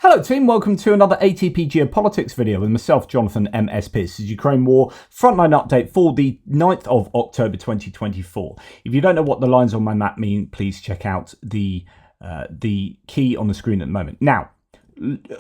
Hello team, welcome to another ATP Geopolitics video with myself, Jonathan MS Pierce. This is Ukraine War Frontline update for the 9th of October 2024. If you don't know what the lines on my map mean, please check out the key on the screen at the moment. Now,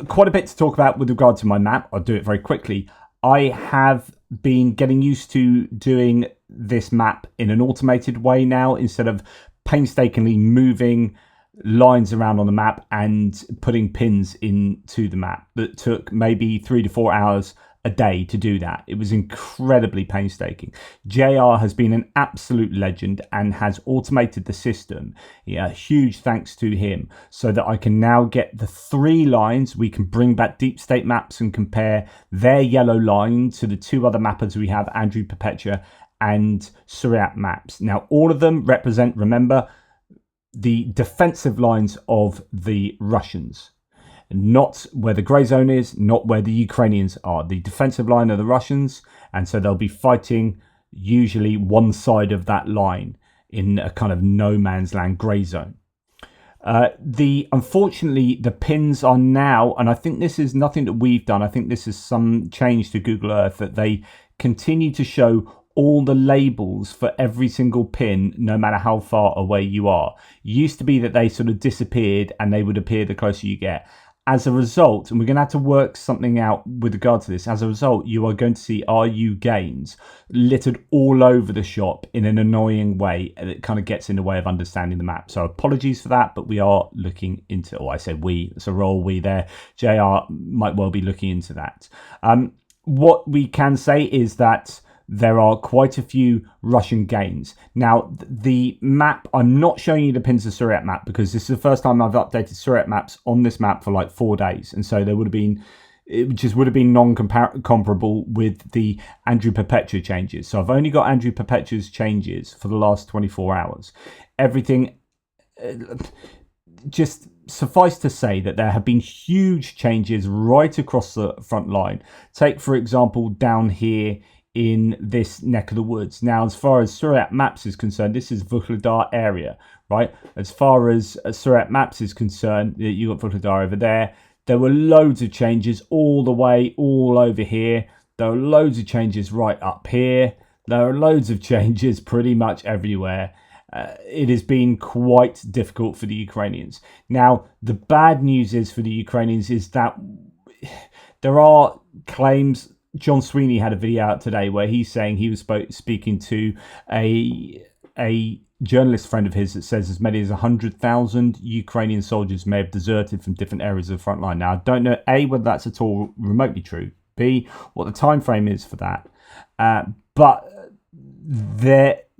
quite a bit to talk about with regard to my map. I'll do it very quickly. I have been getting used to doing this map in an automated way now, instead of painstakingly moving lines around on the map and putting pins into the map. That took maybe 3 to 4 hours a day to do that. It was incredibly painstaking. JR has been an absolute legend and has automated the system. Yeah, huge thanks to him, so that I can now get the 3 lines. We can bring back deep state maps and compare their yellow line to the 2 other mappers we have, Andrew Perpetua and Suryat maps. Now, all of them represent, remember, the defensive lines of the Russians, not where the grey zone is, not where the Ukrainians are. The defensive line of the Russians, and so they'll be fighting usually one side of that line in a kind of no man's land grey zone. Unfortunately, the pins are now, and I think this is nothing that we've done, I think this is some change to Google Earth, that they continue to show all the labels for every single pin, no matter how far away you are. It used to be that they sort of disappeared and they would appear the closer you get. As a result, and we're going to have to work something out with regard to this, as a result, you are going to see RU gains littered all over the shop in an annoying way that kind of gets in the way of understanding the map. So apologies for that, but we are looking into, I say we, it's a role we there. JR might well be looking into that. What we can say is that there are quite a few Russian gains. Now, the map, I'm not showing you the pins of Suryat map because this is the first time I've updated Suryat maps on this map for like 4 days. And so there would have been, it just would have been non-comparable with the Andrew Perpetua changes. So I've only got Andrew Perpetua's changes for the last 24 hours. Everything, just suffice to say that there have been huge changes right across the front line. Take, for example, down here in this neck of the woods. Now, as far as Suryat maps is concerned, this is Vuhledar area, right? As far as Suryat maps is concerned, you got Vuhledar over there. There were loads of changes all the way, all over here. There are loads of changes right up here. There are loads of changes pretty much everywhere. It has been quite difficult for the Ukrainians. Now, the bad news is for the Ukrainians is that there are claims. John Sweeney had a video out today where he's saying he was speaking to a journalist friend of his that says as many as 100,000 Ukrainian soldiers may have deserted from different areas of the front line. Now, I don't know, A, whether that's at all remotely true, B, what the time frame is for that. But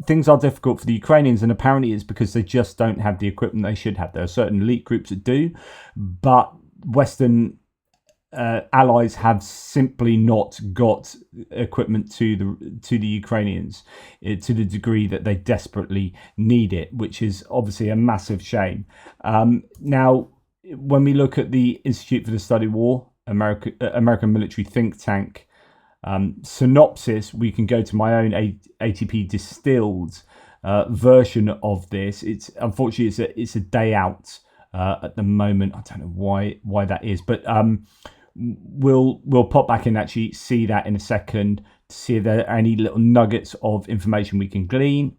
things are difficult for the Ukrainians, and apparently it's because they just don't have the equipment they should have. There are certain elite groups that do, but Western allies have simply not got equipment to the Ukrainians to the degree that they desperately need it, which is obviously a massive shame. Now, when we look at the Institute for the Study of War, American military think tank synopsis, we can go to my own ATP distilled version of this. It's unfortunately it's a day out at the moment. I don't know why that is, but we'll pop back and actually see that in a second to see if there are any little nuggets of information we can glean.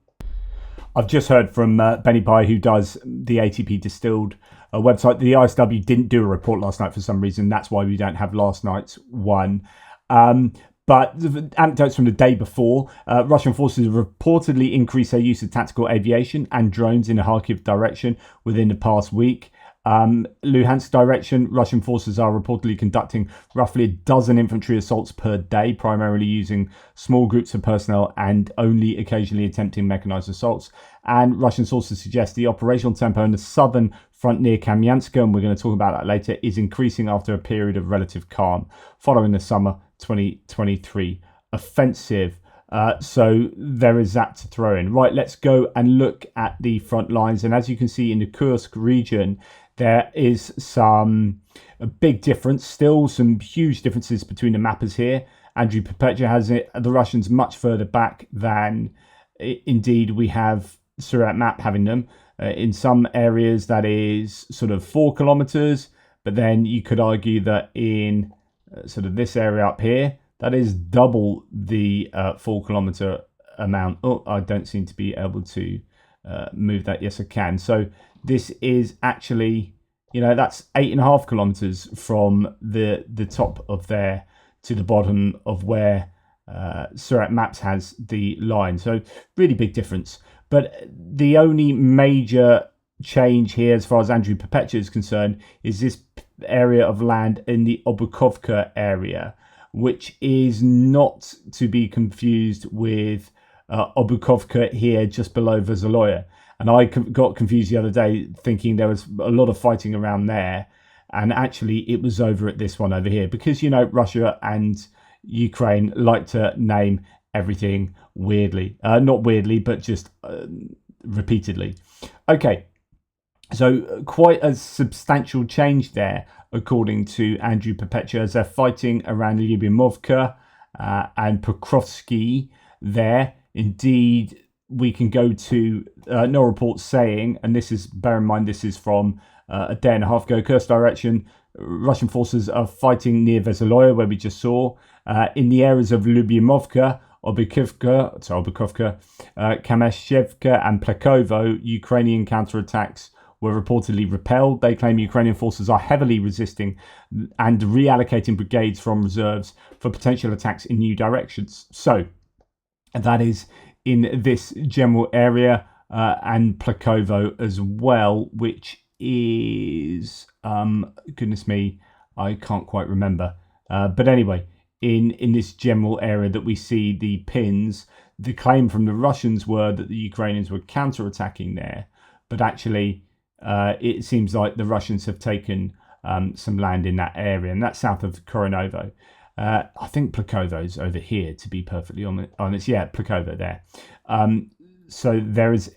I've just heard from Bennie Pie, who does the ATP Distilled website. The ISW didn't do a report last night for some reason. That's why we don't have last night's one. But the anecdotes from the day before, Russian forces have reportedly increased their use of tactical aviation and drones in the Kharkiv direction within the past week. Luhansk direction, Russian forces are reportedly conducting roughly a dozen infantry assaults per day, primarily using small groups of personnel and only occasionally attempting mechanized assaults. And Russian sources suggest the operational tempo in the southern front near Kamyansk, and we're going to talk about that later, is increasing after a period of relative calm following the summer 2023 offensive. So there is that to throw in. Right, let's go and look at the front lines. And as you can see in the Kursk region, there is a big difference, still some huge differences between the mappers here. Andrew Perpetua has the Russians much further back than indeed we have Suryat map having them. In some areas that is sort of 4 kilometers, But then you could argue that in sort of this area up here, that is double the 4 kilometer amount. Oh, I don't seem to be able to move that. Yes, I can. So this is actually, that's 8.5 kilometers from the top of there to the bottom of where Surat Maps has the line. So really big difference. But the only major change here, as far as Andrew Perpetua is concerned, is this area of land in the Obukovka area, which is not to be confused with Obukovka here just below Veseloye. And I got confused the other day thinking there was a lot of fighting around there, and actually it was over at this one over here, because Russia and Ukraine like to name everything weirdly, not weirdly, but just repeatedly. Okay, so quite a substantial change there, according to Andrew Perpetua, as they're fighting around Lyubimovka and Pokrovsky there. Indeed, we can go to no reports saying, and this is, bear in mind, this is from a day and a half ago, Kursk direction, Russian forces are fighting near Veseloye, where we just saw, in the areas of Lyubimovka, Obukovka, Kameshchevka and Plekovo. Ukrainian counterattacks were reportedly repelled. They claim Ukrainian forces are heavily resisting and reallocating brigades from reserves for potential attacks in new directions. So that is in this general area, and Plekovo as well, which is, goodness me, I can't quite remember. But anyway, in this general area that we see the pins, the claim from the Russians were that the Ukrainians were counterattacking there, but actually it seems like the Russians have taken some land in that area, and that's south of Koronovo. I think Plekovo's over here, to be perfectly honest. Yeah, Plekovo there. So there is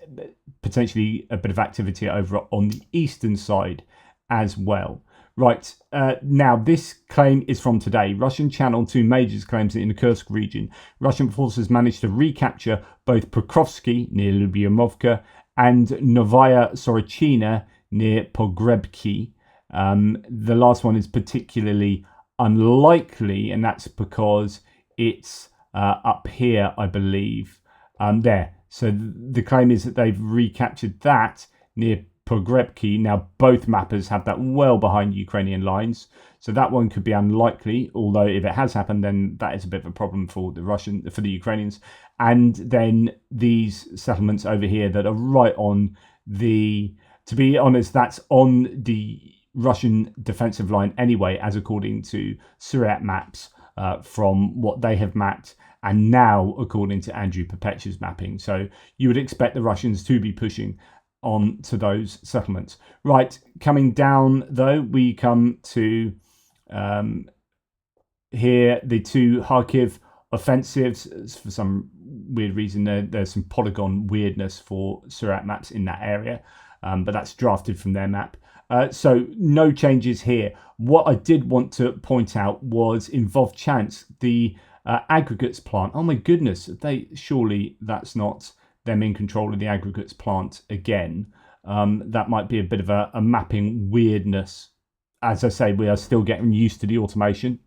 potentially a bit of activity over on the eastern side as well. Right, now this claim is from today. Russian Channel 2 Majors claims that in the Kursk region, Russian forces managed to recapture both Pokrovsky near Lyubimovka and Novaya Sorochina near Pogrebki. The last one is particularly unlikely, and that's because it's up here, I believe. There. So the claim is that they've recaptured that near Pogrebki. Now, both mappers have that well behind Ukrainian lines, so that one could be unlikely. Although, if it has happened, then that is a bit of a problem for the Ukrainians. And then these settlements over here that are right on the, to be honest, that's on the Russian defensive line anyway, as according to Surat Maps, from what they have mapped, and now according to Andrew Perpetua's mapping. So you would expect the Russians to be pushing on to those settlements. Right, coming down though, we come to here, the two Kharkiv offensives. For some weird reason, there's some polygon weirdness for Surat Maps in that area, but that's drafted from their map. So no changes here. What I did want to point out was in Vovchansk, the aggregates plant. Oh my goodness, surely that's not them in control of the aggregates plant again. That might be a bit of a mapping weirdness. As I say, we are still getting used to the automation.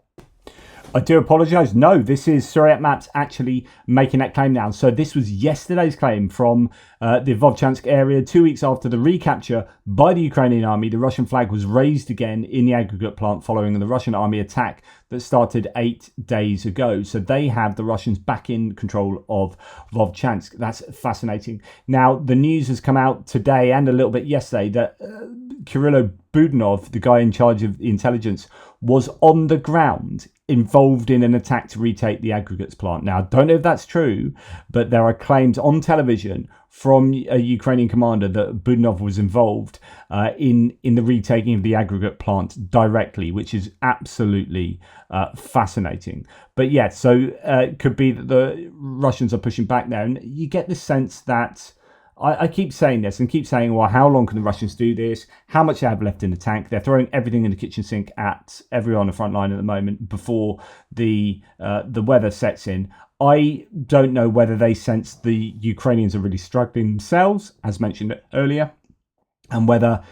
I do apologise. No, this is Surat Maps actually making that claim now. So this was yesterday's claim from the Vovchansk area. 2 weeks after the recapture by the Ukrainian army, the Russian flag was raised again in the aggregate plant following the Russian army attack that started 8 days ago. So they have the Russians back in control of Vovchansk. That's fascinating. Now, the news has come out today and a little bit yesterday that Kirilo Budanov, the guy in charge of the intelligence, was on the ground involved in an attack to retake the aggregates plant. Now, I don't know if that's true, but there are claims on television from a Ukrainian commander that Budanov was involved in the retaking of the aggregate plant directly, which is absolutely fascinating. But yeah, so it could be that the Russians are pushing back there, and you get the sense that I keep saying this and keep saying, well, how long can the Russians do this? How much they have left in the tank? They're throwing everything in the kitchen sink at everyone on the front line at the moment before the weather sets in. I don't know whether they sense the Ukrainians are really struggling themselves, as mentioned earlier, and whether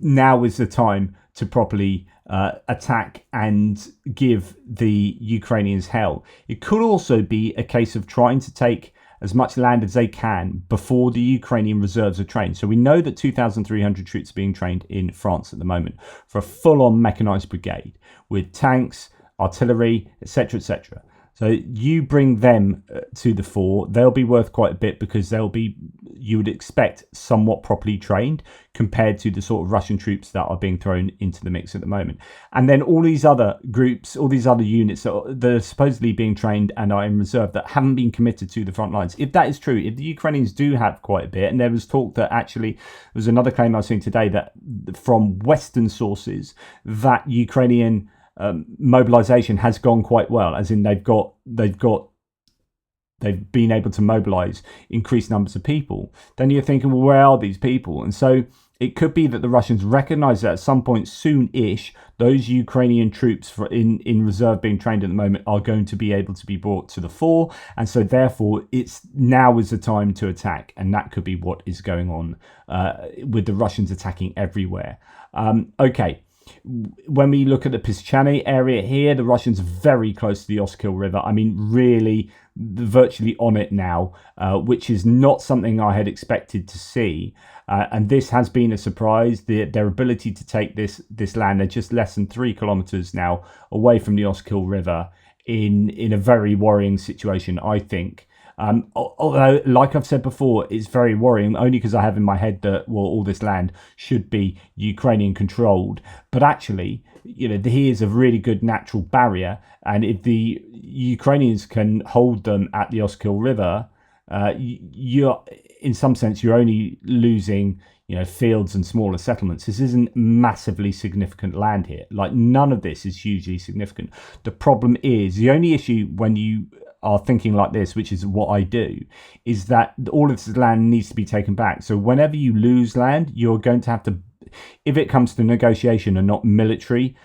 now is the time to properly attack and give the Ukrainians hell. It could also be a case of trying to take as much land as they can before the Ukrainian reserves are trained. So we know that 2,300 troops are being trained in France at the moment for a full-on mechanized brigade with tanks, artillery, etc., etc. So you bring them to the fore, they'll be worth quite a bit because they'll be, you would expect, somewhat properly trained compared to the sort of Russian troops that are being thrown into the mix at the moment. And then all these other groups, all these other units that are supposedly being trained and are in reserve that haven't been committed to the front lines. If that is true, if the Ukrainians do have quite a bit, and there was talk that actually, there was another claim I was seeing today that from Western sources that Ukrainian mobilization has gone quite well, as in they've been able to mobilize increased numbers of people. Then you're thinking, well, where are these people? And so it could be that the Russians recognize that at some point soon-ish, those Ukrainian troops in reserve being trained at the moment are going to be able to be brought to the fore. And so therefore, it's now is the time to attack. And that could be what is going on with the Russians attacking everywhere. Okay. When we look at the Pischany area here, the Russians are very close to the Oskil River. I mean, really virtually on it now, which is not something I had expected to see. And this has been a surprise. Their ability to take this land, they're just less than 3 kilometers now away from the Oskil River in a very worrying situation, I think. Although, like I've said before, it's very worrying, only because I have in my head that, well, all this land should be Ukrainian controlled. But actually, here's a really good natural barrier. And if the Ukrainians can hold them at the Oskil River, you're, in some sense, you're only losing, fields and smaller settlements. This isn't massively significant land here. Like, none of this is hugely significant. The problem is, the only issue when you are thinking like this, which is what I do, is that all of this land needs to be taken back. So whenever you lose land, you're going to have to, if it comes to negotiation and not military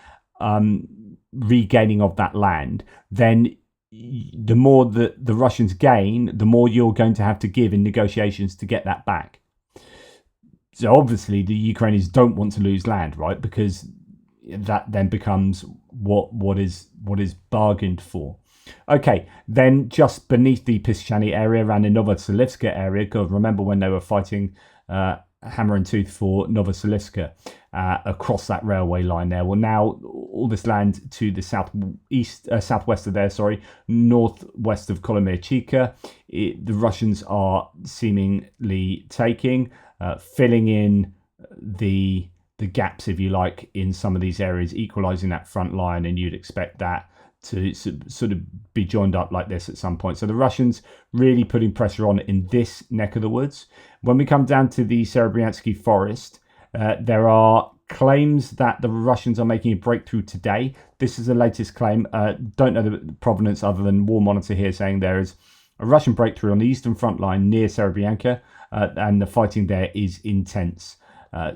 regaining of that land, then the more that the Russians gain, the more you're going to have to give in negotiations to get that back. So obviously the Ukrainians don't want to lose land, right? Because that then becomes what is bargained for. Okay, then just beneath the Pischany area, around the Novoselivska area, God, remember when they were fighting hammer and tooth for Novoselivska across that railway line there. Well, now all this land to the southwest of there, northwest of Kolomyr-Chika, the Russians are seemingly taking, filling in the gaps, if you like, in some of these areas, equalising that front line, and you'd expect that to sort of be joined up like this at some point. So the Russians really putting pressure on in this neck of the woods. When we come down to the Serebryansky forest, there are claims that the Russians are making a breakthrough today. This is the latest claim. Don't know the provenance other than War Monitor here saying there is a Russian breakthrough on the eastern front line near Serebryanka, and the fighting there is intense.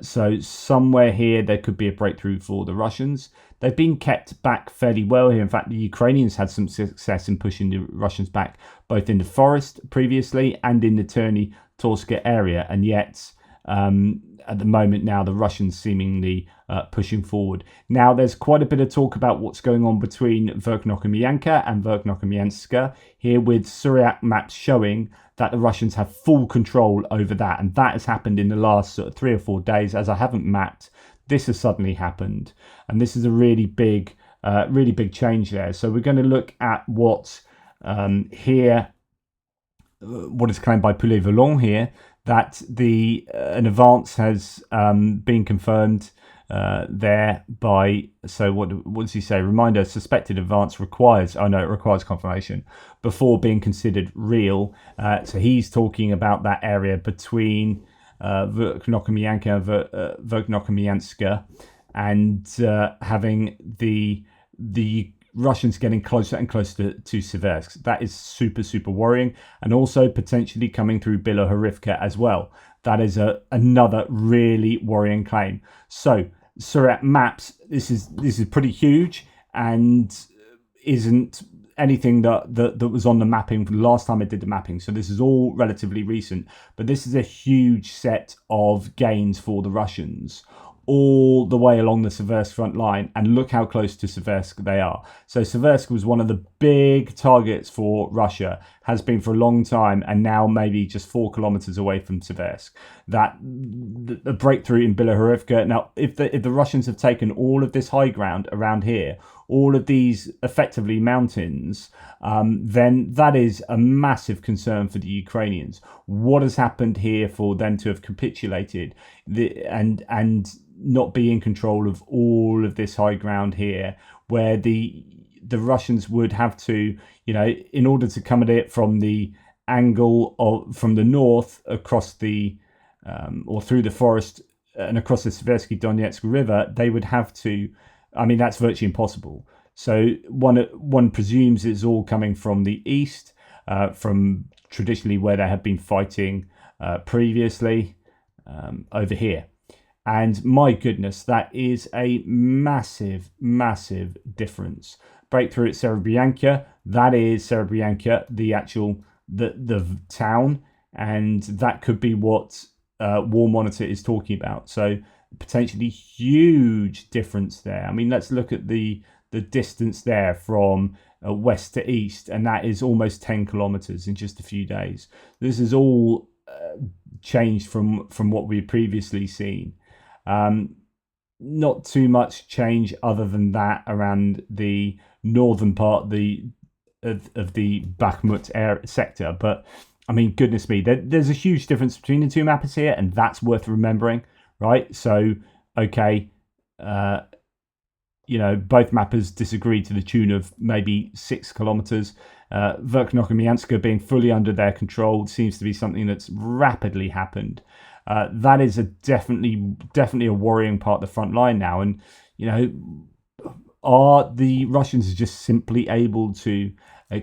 So somewhere here there could be a breakthrough for the Russians. They've been kept back fairly well here. In fact, the Ukrainians had some success in pushing the Russians back, both in the forest previously and in the Terny-Torska area. And yet, at the moment now, the Russians seemingly pushing forward. Now, there's quite a bit of talk about what's going on between Verkhnokhamyanka and Verkhnokhamyanska here, with Suryak maps showing that the Russians have full control over that. And that has happened in the last sort of 3 or 4 days. As I haven't mapped, this has suddenly happened. And this is a really big change there. So we're going to look at what here, what is claimed by Poulet-Volant here, that an advance has been confirmed there by, so what does he say? Reminder, suspected advance requires, it requires confirmation before being considered real. So he's talking about that area between Verkhnokhamyanka and Verkhnokhamyanska, and having the Russians getting closer and closer to Seversk. That is super, super worrying, and also potentially coming through Bilohorivka as well. That is another really worrying claim. So Suryak maps, this is pretty huge, and isn't anything that was on the mapping from the last time I did the mapping. So this is all relatively recent, but this is a huge set of gains for the Russians all the way along the Seversk front line, and look how close to Seversk they are. So Seversk was one of the big targets for Russia, has been for a long time, and now maybe just 4 kilometers away from Seversk. That the breakthrough in Bilohorivka. Now, if the Russians have taken all of this high ground around here, all of these effectively mountains, then that is a massive concern for the Ukrainians. What has happened here for them to have capitulated and not be in control of all of this high ground here, where the Russians would have to, in order to come at it from the angle of from the north across the or through the forest and across the Seversky Donetsk River, they would have to. I mean, that's virtually impossible. So one presumes it's all coming from the east, from traditionally where they have been fighting previously over here. And my goodness, that is a massive, massive difference. Breakthrough at Serebryanka, that is Serebryanka, the actual the town, and that could be what War Monitor is talking about. So potentially huge difference there. I mean, let's look at the distance there from west to east, and that is almost 10 kilometers in just a few days. This is all changed from what we've previously seen. Not too much change other than that around the northern part of the Bakhmut sector, but I mean, goodness me, there's a huge difference between the two mappers here, and that's worth remembering, right? So, okay, both mappers disagree to the tune of maybe 6 kilometers. Verkhnokamianska being fully under their control seems to be something that's rapidly happened. That is definitely a worrying part of the front line now. And, are the Russians just simply able to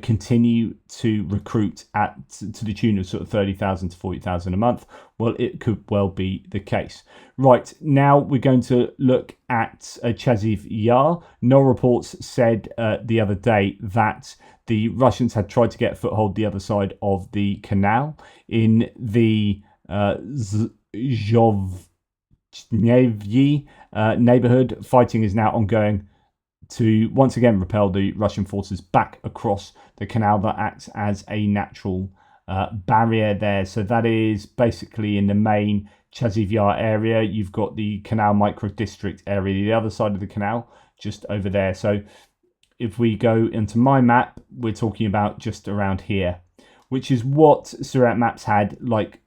continue to recruit to the tune of sort of 30,000 to 40,000 a month? Well, it could well be the case. Right, now we're going to look at Chaziv Yar. No reports said the other day that the Russians had tried to get a foothold the other side of the canal in the Zhovnevyi neighborhood. Fighting is now ongoing to once again repel the Russian forces back across the canal that acts as a natural barrier there. So that is basically in the main Chaziv Yar area. You've got the canal micro district area, the other side of the canal, just over there. So if we go into my map, we're talking about just around here, which is what Surat Maps had. Like,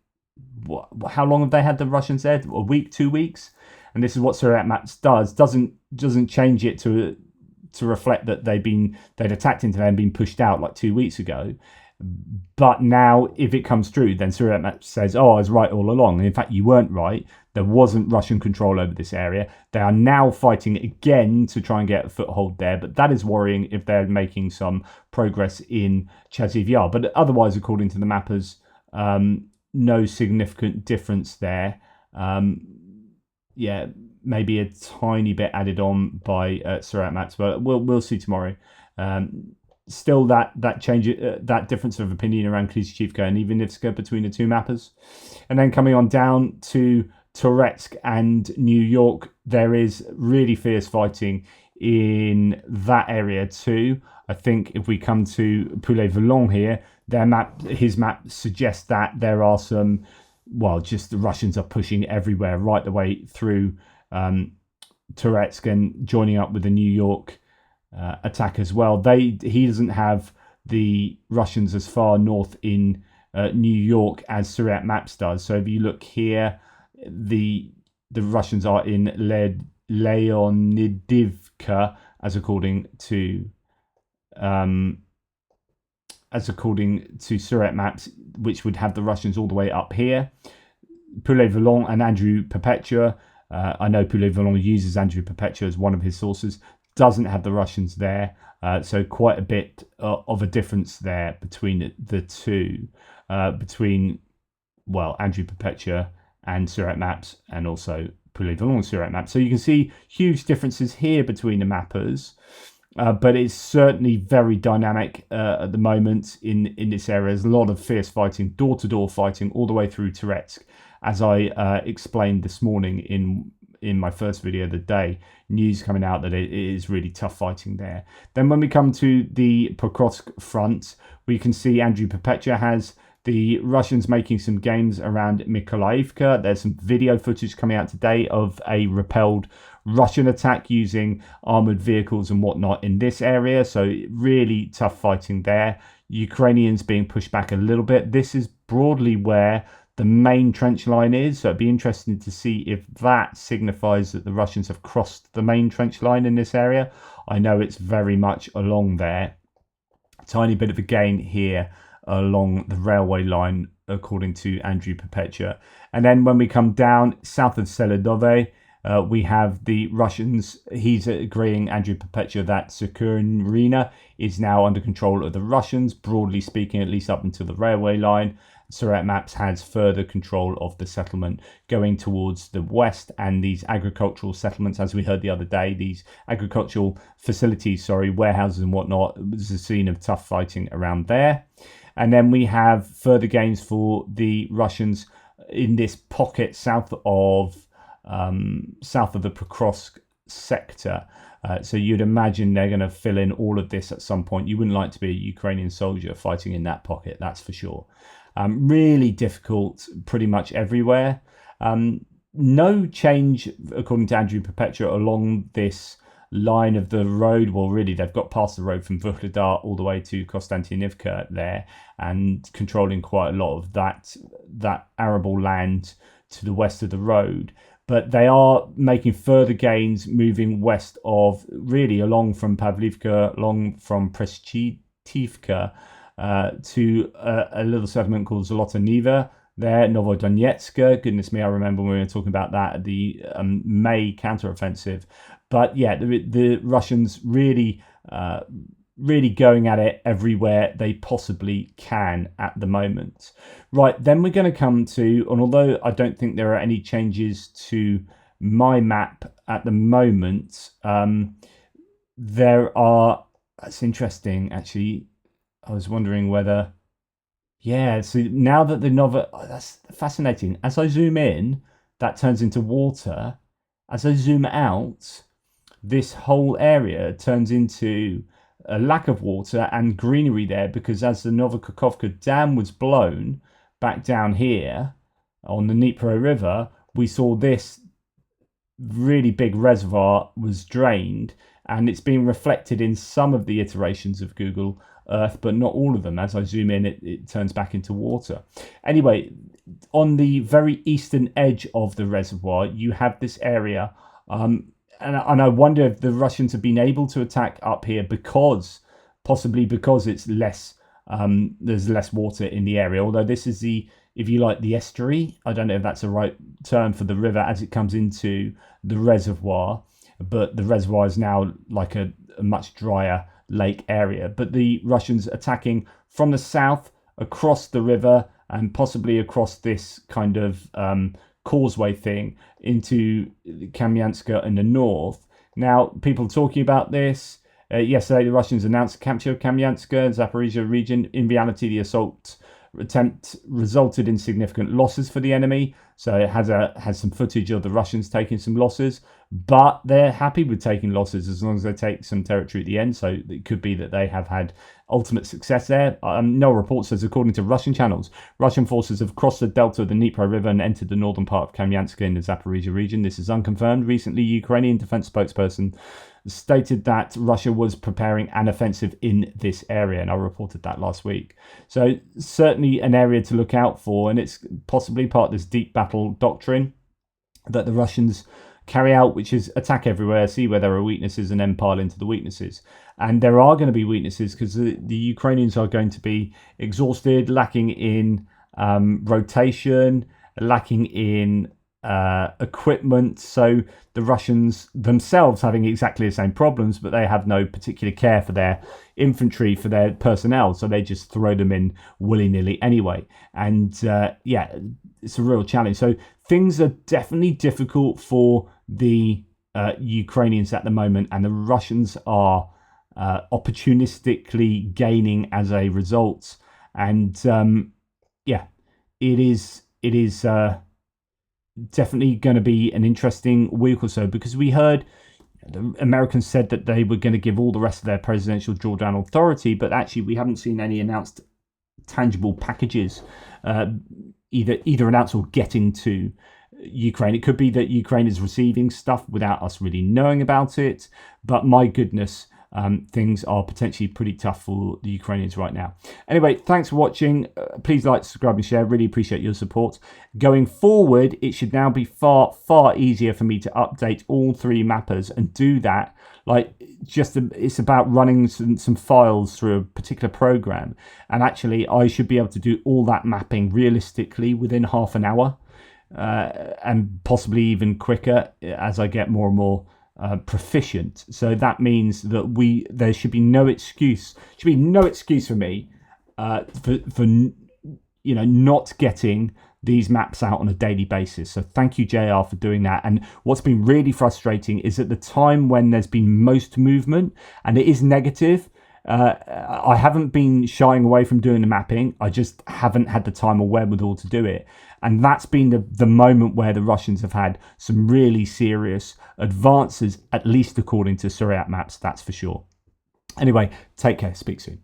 how long have they had the Russians there? A week, 2 weeks? And this is what Surat Maps does. Doesn't change it to reflect that they'd attacked into there and been pushed out like 2 weeks ago. But now, if it comes true, then Surat Maps says, "Oh, I was right all along." And in fact, you weren't right. There wasn't Russian control over this area. They are now fighting again to try and get a foothold there. But that is worrying if they're making some progress in Chaziv Yar. But otherwise, according to the mappers, no significant difference there. Maybe a tiny bit added on by Surat Maps, but we'll see tomorrow. Still, that change, that difference of opinion around Klishchivka and Ivanivska between the two mappers, and then coming on down to Toretsk and New York, there is really fierce fighting in that area too. I think if we come to Poulet-Volant here, his map suggests that there are some, just the Russians are pushing everywhere right the way through Toretsk and joining up with the New York attack as well. He doesn't have the Russians as far north in New York as Surat Maps does. So if you look here, the Russians are in Leonidivka, as according to Surat Maps, which would have the Russians all the way up here. Poulet-Volant and Andrew Perpetua. I know Poulet-Volant uses Andrew Perpetua as one of his sources. Doesn't have the Russians there. So quite a bit of a difference there between the two. Between Andrew Perpetua and Surat Maps, and also Poulet-Volant Surat Maps. So you can see huge differences here between the mappers. But it's certainly very dynamic at the moment in this area. There's a lot of fierce fighting, door-to-door fighting, all the way through Toretsk, as I explained this morning in in my first video of the day, news coming out that it is really tough fighting there. Then when we come to the Pokrovsk front, we can see Andrew Perpetua has the Russians making some gains around Mykolaiivka. There's some video footage coming out today of a repelled Russian attack using armoured vehicles and whatnot in this area. So really tough fighting there. Ukrainians being pushed back a little bit. This is broadly where the main trench line is. So it'd be interesting to see if that signifies that the Russians have crossed the main trench line in this area. I know it's very much along there. A tiny bit of a gain here along the railway line, according to Andrew Perpetua. And then when we come down south of Seledove, we have the Russians. He's agreeing, Andrew Perpetua, that Sukhurina is now under control of the Russians, broadly speaking, at least up until the railway line. Surat Maps has further control of the settlement going towards the west, and these agricultural settlements, as we heard the other day, these agricultural facilities, warehouses and whatnot, was a scene of tough fighting around there. And then we have further gains for the Russians in this pocket south of the Pokrovsk sector. So you'd imagine they're going to fill in all of this at some point. You wouldn't like to be a Ukrainian soldier fighting in that pocket, that's for sure. Really difficult pretty much everywhere. No change, according to Andrew Perpetua, along this line of the road. Well, really, they've got past the road from Vuhledar all the way to Konstantinivka there, and controlling quite a lot of that arable land to the west of the road. But they are making further gains moving west of, really along from Pavlivka, along from Preshchitivka, to a little settlement called Zolotoniva there, Novodonetsk. Goodness me, I remember when we were talking about that at the May counteroffensive. But yeah, the Russians really going at it everywhere they possibly can at the moment. Right, then we're going to come to, and although I don't think there are any changes to my map at the moment, there are, that's interesting actually. I was wondering whether, so now that that's fascinating. As I zoom in, that turns into water. As I zoom out, this whole area turns into a lack of water and greenery there, because as the Novokakhovka Dam was blown back down here on the Dnipro River, we saw this really big reservoir was drained, and it's being reflected in some of the iterations of Google Earth, but not all of them. As I zoom in, it turns back into water. Anyway, on the very eastern edge of the reservoir, you have this area, and I wonder if the Russians have been able to attack up here possibly because it's less, there's less water in the area. Although this is if you like, the estuary. I don't know if that's the right term for the river as it comes into the reservoir, but the reservoir is now like a much drier lake area. But the Russians attacking from the south across the river and possibly across this kind of causeway thing into Kamyanska in the north. Now, people talking about this. Yesterday, the Russians announced the capture of Kamyanska, Zaporizhia region. In reality, the assault attempt resulted in significant losses for the enemy. So it has some footage of the Russians taking some losses, but they're happy with taking losses as long as they take some territory at the end. So it could be that they have had ultimate success there. No report says, according to Russian channels, Russian forces have crossed the delta of the Dnipro River and entered the northern part of Kamyanska in the Zaporizhia region. This is unconfirmed. Recently, Ukrainian defense spokesperson stated that Russia was preparing an offensive in this area, and I reported that last week. So certainly an area to look out for, and it's possibly part of this deep battle doctrine that the Russians carry out, which is attack everywhere, see where there are weaknesses, and then pile into the weaknesses. And there are going to be weaknesses because the Ukrainians are going to be exhausted, lacking in rotation, lacking in equipment. So the Russians themselves having exactly the same problems, but they have no particular care for their infantry, for their personnel, so they just throw them in willy-nilly anyway. And it's a real challenge. So things are definitely difficult for the Ukrainians at the moment, and the Russians are opportunistically gaining as a result. And it is definitely going to be an interesting week or so, because we heard the Americans said that they were going to give all the rest of their presidential drawdown authority, but actually we haven't seen any announced tangible packages either announced or getting to Ukraine. It could be that Ukraine is receiving stuff without us really knowing about it, but my goodness, things are potentially pretty tough for the Ukrainians right now. Anyway, thanks for watching. Please like, subscribe and share. Really appreciate your support. Going forward, it should now be far easier for me to update all 3 mappers and do that. Like, it's about running some files through a particular program, and actually I should be able to do all that mapping realistically within half an hour, and possibly even quicker as I get more and more proficient. So that means that there should be no excuse. For me for not getting these maps out on a daily basis. So thank you, JR, for doing that. And what's been really frustrating is at the time when there's been most movement, and it is negative, I haven't been shying away from doing the mapping. I just haven't had the time or wherewithal to do it. And that's been the moment where the Russians have had some really serious advances, at least according to Suriyat maps, that's for sure. Anyway, take care. Speak soon.